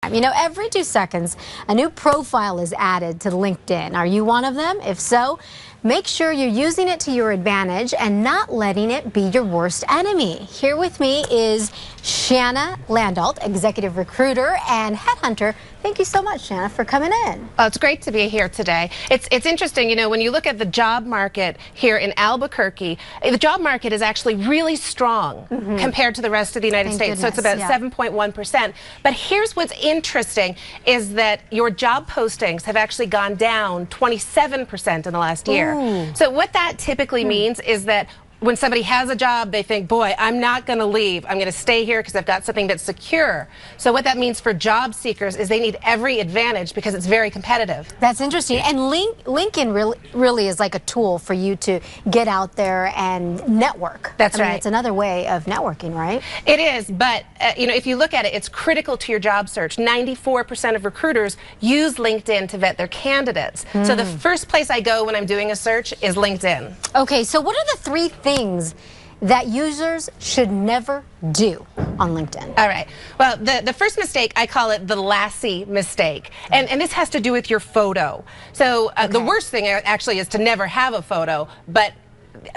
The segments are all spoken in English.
You know, every 2 seconds, a new profile is added to LinkedIn. Are you one of them? If so, make sure you're using it to your advantage and not letting it be your worst enemy. Here with me is Shanna Landolt, executive recruiter and headhunter. Thank you so much, Shanna, for coming in. Well, it's great to be here today. It's interesting, you know, when you look at the job market here in Albuquerque, the job market is actually really strong compared to the rest of the United States. So it's about 7.1%. But here's what's interesting is that your job postings have actually gone down 27% in the last year. Ooh. So what that typically means is that when somebody has a job, they think, boy, I'm not going to leave. I'm going to stay here because I've got something that's secure. So what that means for job seekers is they need every advantage because it's very competitive. That's interesting. And LinkedIn really is like a tool for you to get out there and network. That's right. right. It's another way of networking, right? It is, but you know, if you look at it, it's critical to your job search. 94% of recruiters use LinkedIn to vet their candidates. So the first place I go when I'm doing a search is LinkedIn. Okay, so what are the 3 things that users should never do on LinkedIn? All right. Well, the first mistake, I call it the Lassie mistake. And this has to do with your photo. So the worst thing actually is to never have a photo. But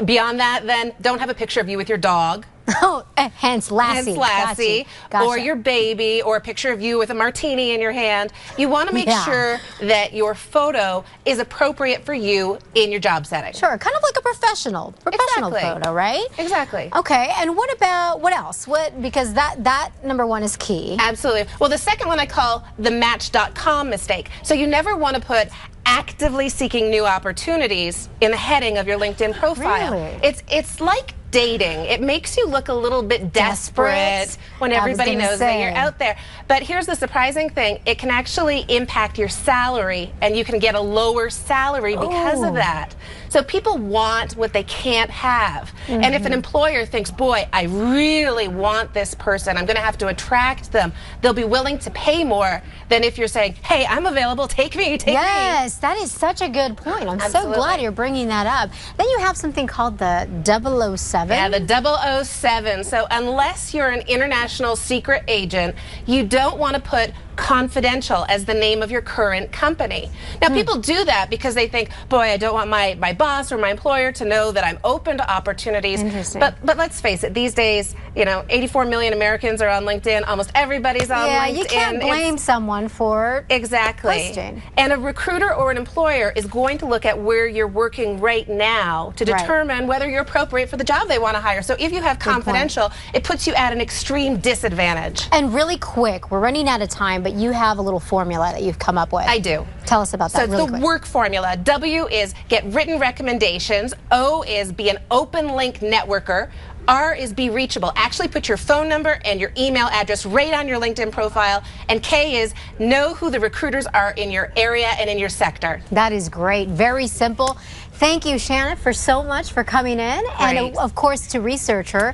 beyond that, then don't have a picture of you with your dog. Oh, hence Lassie. Hence Lassie. Gotcha. Or your baby, or a picture of you with a martini in your hand. You want to make sure that your photo is appropriate for you in your job setting. Sure, kind of like a professional photo, right? Exactly. Okay, and what else? Because that number 1 is key. Absolutely. Well, the second one I call the Match.com mistake. So you never want to put actively seeking new opportunities in the heading of your LinkedIn profile. Really? It's like dating. It makes you look a little bit desperate when everybody knows that you're out there. But here's the surprising thing. It can actually impact your salary, and you can get a lower salary because of that. So people want what they can't have. And if an employer thinks, boy, I really want this person, I'm going to have to attract them, they'll be willing to pay more than if you're saying, hey, I'm available, take me, take me. Yes, that is such a good point. I'm so glad you're bringing that up. Then you have something called the 007. Yeah, the 007. So unless you're an international secret agent, you don't want to put confidential as the name of your current company. Now, people do that because they think, boy, I don't want my boss or my employer to know that I'm open to opportunities. But let's face it, these days, you know, 84 million Americans are on LinkedIn. Almost everybody's on LinkedIn. Yeah, you can't blame someone for posting. And a recruiter or an employer is going to look at where you're working right now to determine whether you're appropriate for the job they want to hire. So if you have confidential, it puts you at an extreme disadvantage. And really quick, we're running out of time, but you have a little formula that you've come up with. I do. Tell us about that. So it's the work formula. W is get written recommendations. O is be an open link networker. R is be reachable. Actually put your phone number and your email address right on your LinkedIn profile. And K is know who the recruiters are in your area and in your sector. That is great. Very simple. Thank you, Shanna, so much for coming in. And of course, to research her,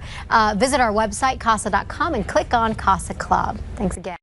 visit our website, KASA.com, and click on KASA Club. Thanks again.